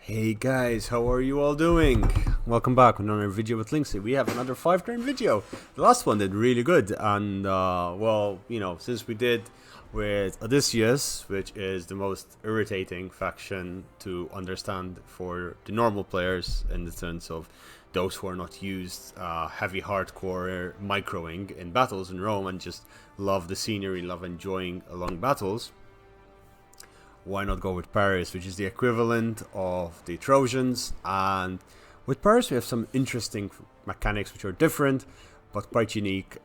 Hey guys, how are you all doing? Welcome back with another video with Linksy. We have another 5-turn video. The last one did really good, and well, since we did with Odysseus, which is the most irritating faction to understand for the normal players in the sense of those who are not used heavy hardcore microing in battles in Rome and just love the scenery, love enjoying long battles. Why not go with Paris, which is the equivalent of the Trojans? And with Paris we have some interesting mechanics which are different but quite unique,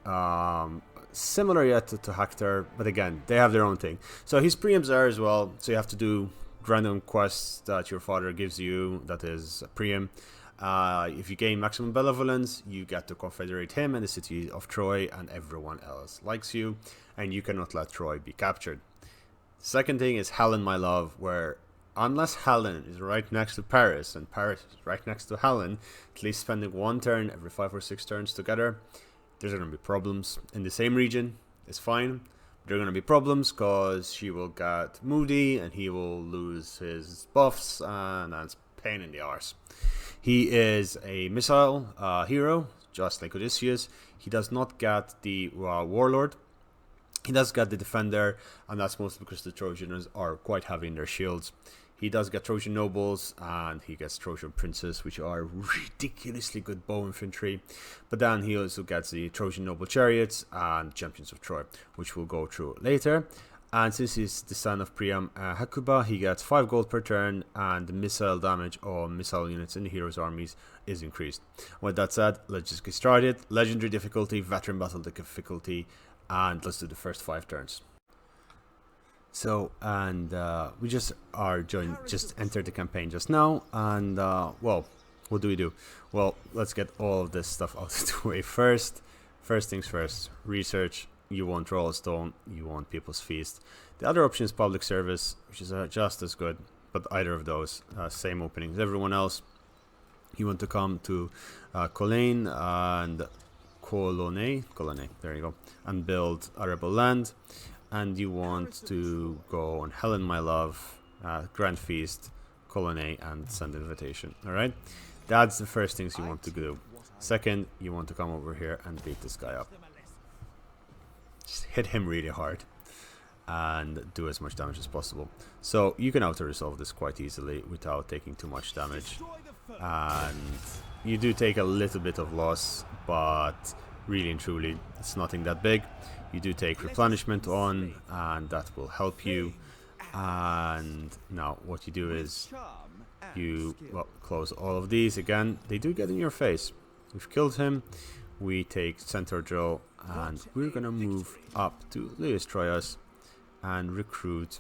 similar yet to Hector, but again they have their own thing. So his preempts are as well, so you have to do random quests that your father gives you, that is a preempt. If you gain maximum benevolence, you get to confederate him and the city of Troy, and everyone else likes you, and you cannot let Troy be captured. Second thing is Helen, my love, where unless Helen is right next to Paris and Paris is right next to Helen, at least spending one turn every 5 or 6 turns together, there's going to be problems. In the same region, it's fine. There are going to be problems because she will get moody and he will lose his buffs, and that's pain in the arse. He is a missile hero, just like Odysseus. He does not get the warlord. He does get the defender, and that's mostly because the Trojans are quite heavy in their shields. He does get Trojan nobles, and he gets Trojan princes, which are ridiculously good bow infantry. But then he also gets the Trojan noble chariots and champions of Troy, which we'll go through later. And since he's the son of Priam Hecuba, he gets 5 gold per turn, and the missile damage on missile units in the heroes' armies is increased. With that said, let's just get started. Legendary difficulty, veteran battle difficulty, and let's do the first 5 turns. So, and we just entered the campaign just now, and well, what do we do? Well, let's get all of this stuff out of the way first. First things first, research. You want Roll Stone, you want People's Feast. The other option is public service, which is just as good, but either of those, same opening as everyone else. You want to come to Cologne and Colonnade, there you go, and build a rebel land. And you want to go on Helen, my love, Grand Feast, Colonnade, and send invitation. Alright, that's the first things you want to do. Second, you want to come over here and beat this guy up. Just hit him really hard and do as much damage as possible. So you can auto-resolve this quite easily without taking too much damage. And you do take a little bit of loss, but really and truly it's nothing that big. You do take replenishment on, and that will help you. And now what you do is you close all of these. Again, they do get in your face. We've killed him. We take Centaur Drill, and we're gonna move up to Lewis Troyas and recruit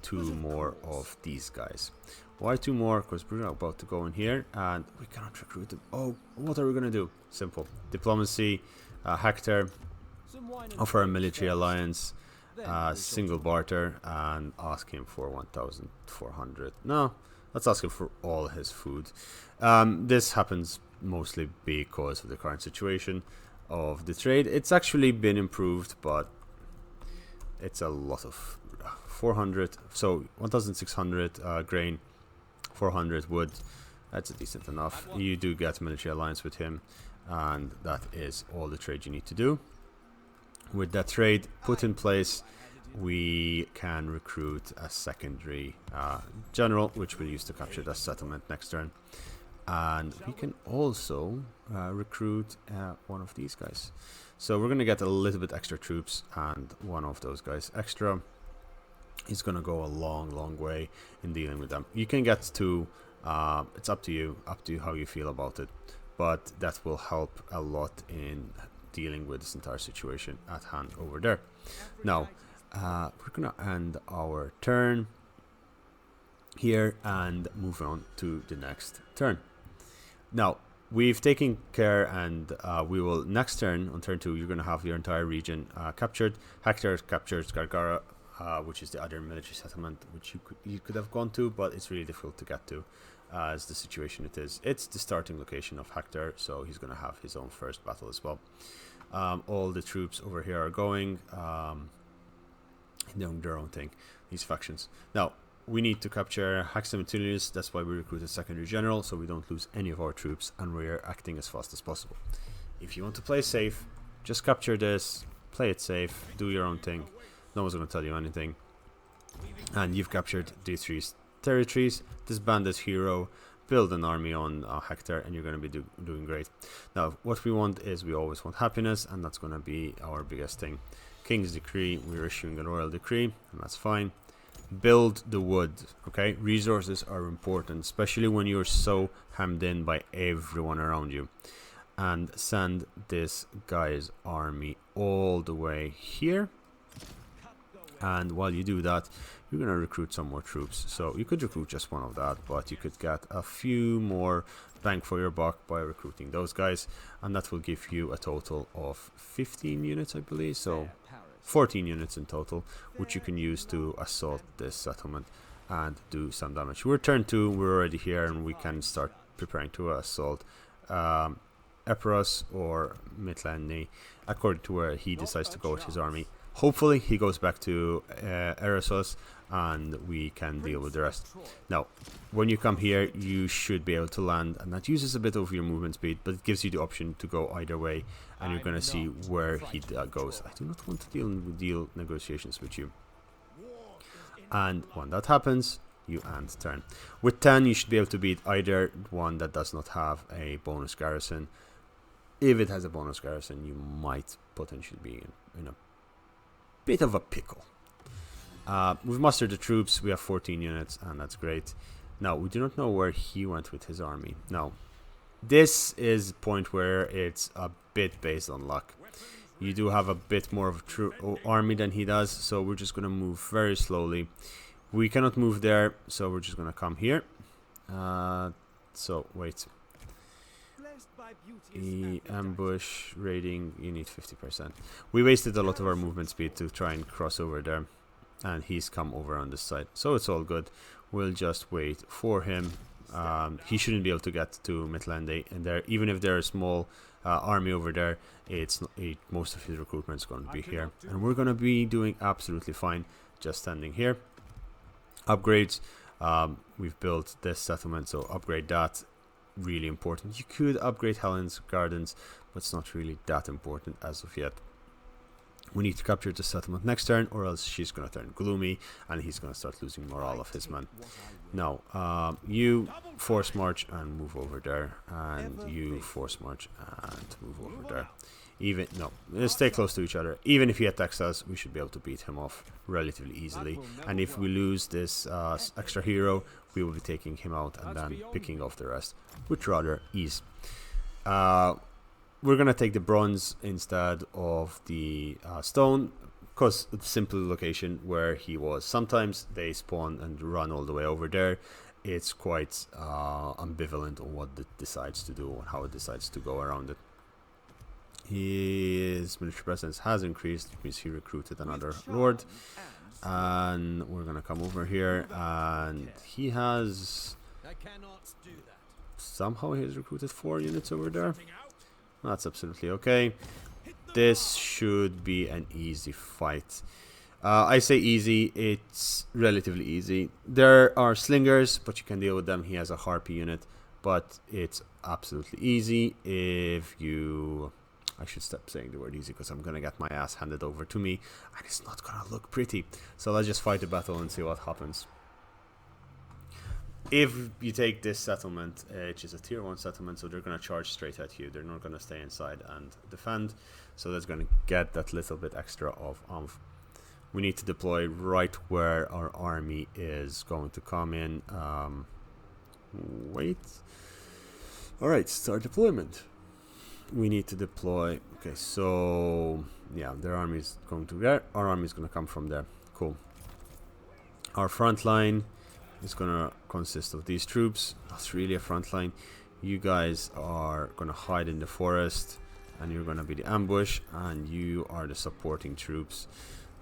2 more of these guys. Why 2 more? Because we're about to go in here and we cannot recruit them. Oh, what are we gonna do? Simple. Diplomacy, Hector, offer a military alliance, single barter, and ask him for 1,400. No, let's ask him for all his food. This happens mostly because of the current situation of the trade. It's actually been improved, but it's a lot of 400, so 1,600 grain, 400 wood. That's decent enough. You do get military alliance with him, and that is all the trade you need to do. With that trade put in place, we can recruit a secondary general, which we'll use to capture that settlement next turn. And we can also recruit one of these guys. So we're going to get a little bit extra troops, and one of those guys extra is going to go a long way in dealing with them. You can get to, it's up to you how you feel about it, but that will help a lot in dealing with this entire situation at hand over there. Now, we're going to end our turn here and move on to the next turn. Now, we've taken care, and we will next turn, on turn 2, you're going to have your entire region captured. Hector captures Gargara, which is the other military settlement which you could have gone to, but it's really difficult to get to as the situation it is. It's the starting location of Hector, so he's going to have his own first battle as well. All the troops over here are going doing their own thing, these factions. Now, we need to capture Haxamitilius. That's why we recruited secondary general, so we don't lose any of our troops and we're acting as fast as possible. If you want to play safe, just capture this, play it safe, do your own thing. No one's going to tell you anything. And you've captured these 3 territories. Disband this hero, build an army on Hector, and you're going to be doing great. Now, what we want is we always want happiness, and that's going to be our biggest thing. King's decree, we're issuing a royal decree, and that's fine. Build the wood, okay? Resources are important, especially when you're so hemmed in by everyone around you. And send this guy's army all the way here. And while you do that, you're going to recruit some more troops. So you could recruit just one of that, but you could get a few more bang for your buck by recruiting those guys. And that will give you a total of 15 units, I believe. So 14 units in total, which you can use to assault this settlement and do some damage. We're turn 2, we're already here, and we can start preparing to assault Epirus or Midlandi, according to where he decides to go with his army. Hopefully he goes back to Eresos and we can deal with the rest. Now, when you come here, you should be able to land, and that uses a bit of your movement speed, but it gives you the option to go either way, and you're going to see where he goes. I do not want to deal negotiations with you. And when that happens, you end turn. With 10, you should be able to beat either one that does not have a bonus garrison. If it has a bonus garrison, you might potentially be in a bit of a pickle. We've mustered the troops. We have 14 units, and that's great. Now, we do not know where he went with his army. Now, this is a point where it's a bit based on luck. You do have a bit more of a army than he does, so we're just going to move very slowly. We cannot move there, so we're just going to come here. So, wait. Ambush raiding, you need 50%. We wasted a lot of our movement speed to try and cross over there, and he's come over on this side, so it's all good. We'll just wait for him. He shouldn't be able to get to Midlandi, and there, even if there's a small army over there, most of his recruitment is going to be here, and we're going to be doing absolutely fine just standing here. Upgrades, we've built this settlement, so upgrade that. Really important. You could upgrade Helen's gardens, but it's not really that important as of yet. We need to capture the settlement next turn, or else she's going to turn gloomy and he's going to start losing morale of his men. Now, you force march and move over there, and you force march and move over there. Let's stay close to each other. Even if he attacks us, we should be able to beat him off relatively easily. And if we lose this extra hero, we will be taking him out and then picking off the rest with rather ease. We're gonna take the bronze instead of the stone, because it's a simple location where he was. Sometimes they spawn and run all the way over there. It's quite ambivalent on what it decides to do and how it decides to go around it. His military presence has increased, which means he recruited another lord. And we're gonna come over here, and he has somehow he's recruited 4 units over there. That's absolutely okay. This should be an easy fight. I say easy, it's relatively easy. There are slingers, but you can deal with them. He has a harpy unit, but it's absolutely easy if you... I should stop saying the word easy, because I'm going to get my ass handed over to me, and it's not going to look pretty. So let's just fight the battle and see what happens. If you take this settlement, which is a tier 1 settlement, so they're going to charge straight at you. They're not going to stay inside and defend. So that's going to get that little bit extra of oomph. We need to deploy right where our army is going to come in. Wait. Alright, start deployment. We need to deploy. Okay, so yeah, their army is going to there. Our army is going to come from there. Cool. Our front line is going to consist of these troops. That's really a front line. You guys are going to hide in the forest, and you're going to be the ambush, and you are the supporting troops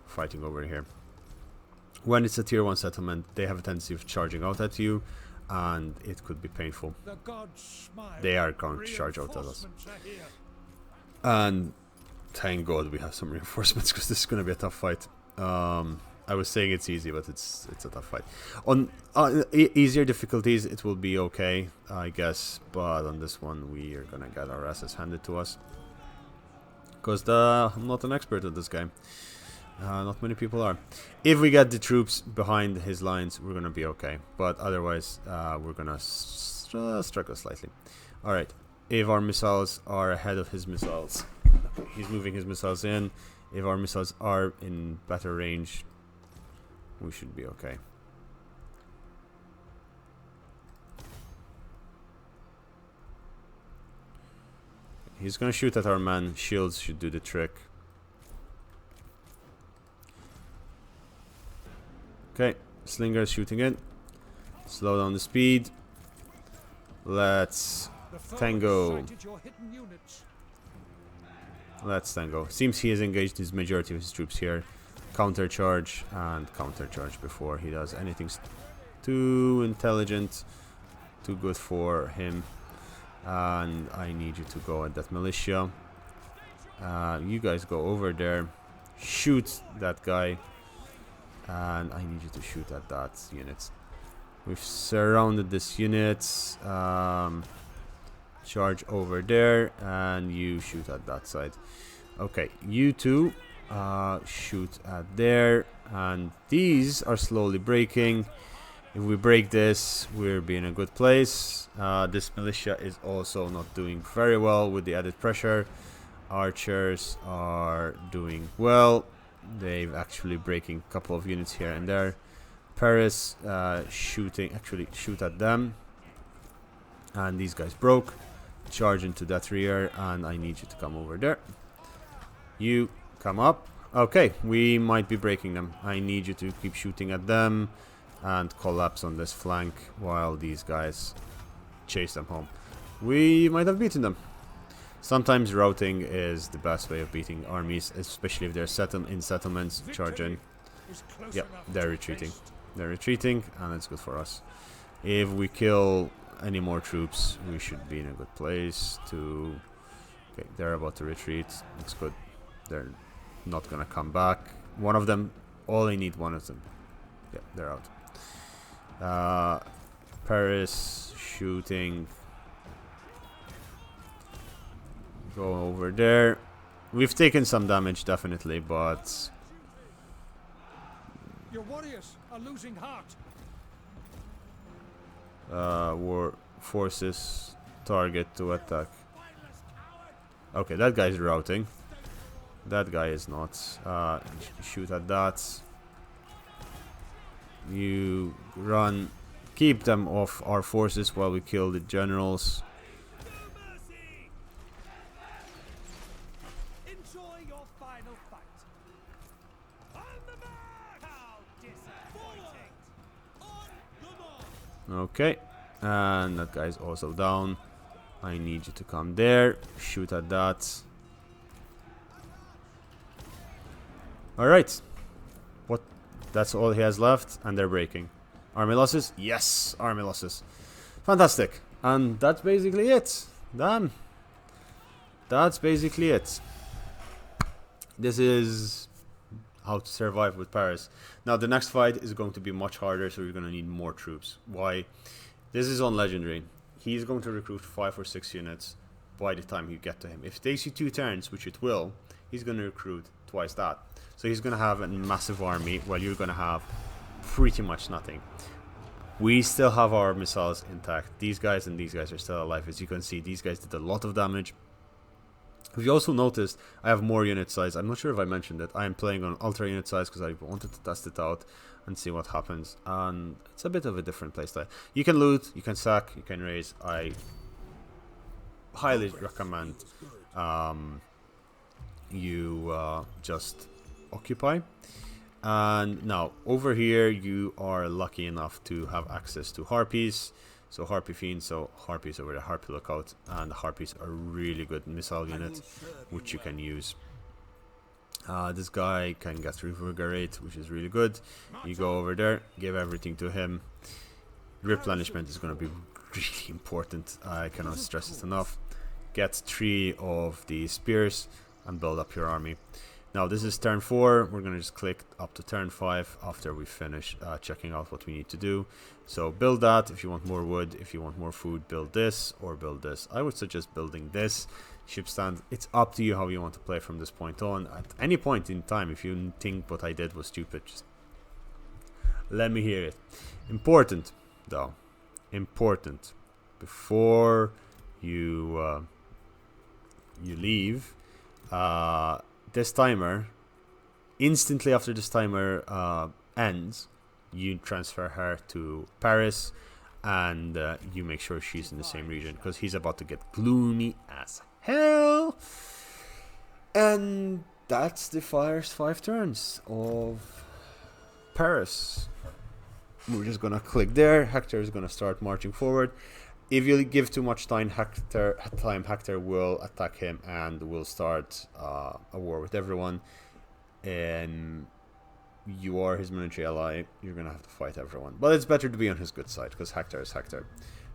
fighting over here. When it's a tier 1 settlement, they have a tendency of charging out at you, and it could be painful. They are going to charge out at us. And thank God we have some reinforcements, because this is going to be a tough fight. I was saying it's easy, but it's a tough fight. On easier difficulties, it will be okay, I guess. But on this one, we are gonna get our asses handed to us. Because I'm not an expert at this game. Not many people are. If we get the troops behind his lines, we're gonna be okay. But otherwise, we're gonna struggle slightly. Alright. If our missiles are ahead of his missiles, he's moving his missiles in. If our missiles are in better range, we should be okay. He's gonna shoot at our man. Shields should do the trick. Okay, Slinger is shooting in. Slow down the speed. Let's tango. Let's tango. Seems he has engaged his majority of his troops here. Countercharge and countercharge before he does anything too intelligent, too good for him. And I need you to go at that militia. You guys go over there, shoot that guy, and I need you to shoot at that unit. We've surrounded this unit. Charge over there, and you shoot at that side. Okay, you two shoot at there, and these are slowly breaking. If we break this, we'll be in a good place. This militia is also not doing very well with the added pressure. Archers are doing well. They've actually breaking a couple of units here and there. Paris shoot at them. And these guys broke. Charge into that rear, and I need you to come over there. You come up. Okay, we might be breaking them. I need you to keep shooting at them and collapse on this flank while these guys chase them home. We might have beaten them. Sometimes routing is the best way of beating armies, especially if they're in settlements. Charge in. Yep, they're retreating. They're retreating, and it's good for us. If we kill any more troops, we should be in a good place to... Okay, they're about to retreat. It's good. They're not gonna come back. One of them, all I need one of them. Yeah, they're out. Paris shooting. Go over there. We've taken some damage, definitely, but... Your warriors are losing heart. War forces target to attack. Okay, that guy's routing. That guy is not. Shoot at that. You run. Keep them off our forces while we kill the generals. Enjoy your final fight. On the mark! How disappointing! On the mark! Okay, and that guy's also down. I need you to come there. Shoot at that. Alright. What? That's all he has left, and they're breaking. Army losses? Yes, army losses. Fantastic. And that's basically it. Damn. That's basically it. This is how to survive with Paris. Now, the next fight is going to be much harder, so you're going to need more troops. Why? This is on Legendary. He's going to recruit 5 or 6 units by the time you get to him. If it takes you 2 turns, which it will, he's going to recruit twice that. So he's going to have a massive army, while you're going to have pretty much nothing. We still have our missiles intact. These guys and these guys are still alive. As you can see, these guys did a lot of damage. If you also noticed, I have more unit size. I'm not sure if I mentioned it. I am playing on ultra unit size because I wanted to test it out and see what happens. And it's a bit of a different playstyle. You can loot, you can sack, you can raise. I highly recommend you just occupy. And now over here you are lucky enough to have access to harpies. So harpy fiends, so harpies over the harpy lookout, and the harpies are really good missile unit which you can use. This guy can get revigorate, which is really good. You go over there, give everything to him. Replenishment is going to be really important. I cannot stress it enough. Get 3 of the spears and build up your army. Now this is turn 4. We're going to just click up to turn 5 after we finish checking out what we need to do. So build that if you want more wood. If you want more food, build this or build this. I would suggest building this ship stand. It's up to you how you want to play from this point on. At any point in time, if you think what I did was stupid, just let me hear it. Important though, important, before you you leave, this timer, instantly after this timer ends, you transfer her to Paris, and you make sure she's in the same region, because he's about to get gloomy as hell. And that's the first 5 turns of Paris. We're just gonna click there. Hector is gonna start marching forward. If you give too much time, Hector will attack him and will start a war with everyone. And you are his military ally. You're gonna have to fight everyone. But it's better to be on his good side, because Hector is Hector.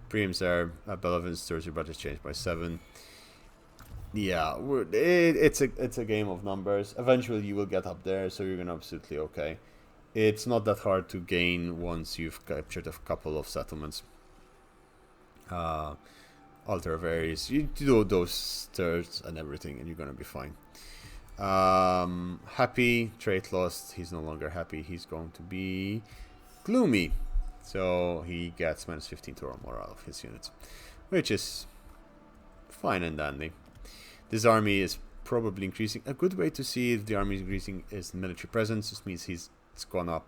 Preem's there. Beloved stirs your budget changed by 7. Yeah, it's a game of numbers. Eventually you will get up there, so you're gonna absolutely okay. It's not that hard to gain once you've captured a couple of settlements. Altar of Ares, you do those stirs and everything and you're gonna be fine. Happy, trait lost, he's no longer happy, he's going to be gloomy, so he gets minus 15 to morale of his units, which is fine and dandy. This army is probably increasing. A good way to see if the army is increasing is military presence. This means it's gone up.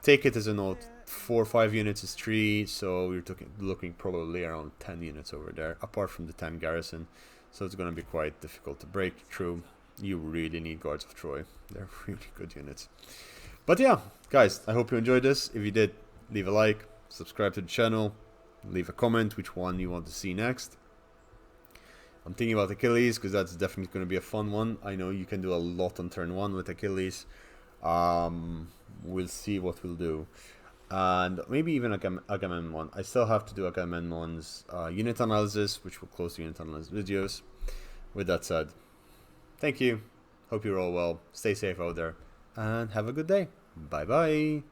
Take it as a note. 4 or 5 units is 3, so we're looking probably around 10 units over there, apart from the 10 garrison. So it's going to be quite difficult to break through. You really need Guards of Troy. They're really good units. But yeah, guys, I hope you enjoyed this. If you did, leave a like, subscribe to the channel, leave a comment which one you want to see next. I'm thinking about Achilles, because that's definitely going to be a fun one. I know you can do a lot on turn 1 with Achilles. We'll see what we'll do. And maybe even Agamemnon. I still have to do Agamemnon's unit analysis, which will close the unit analysis videos. With that said, thank you. Hope you're all well. Stay safe out there. And have a good day. Bye bye.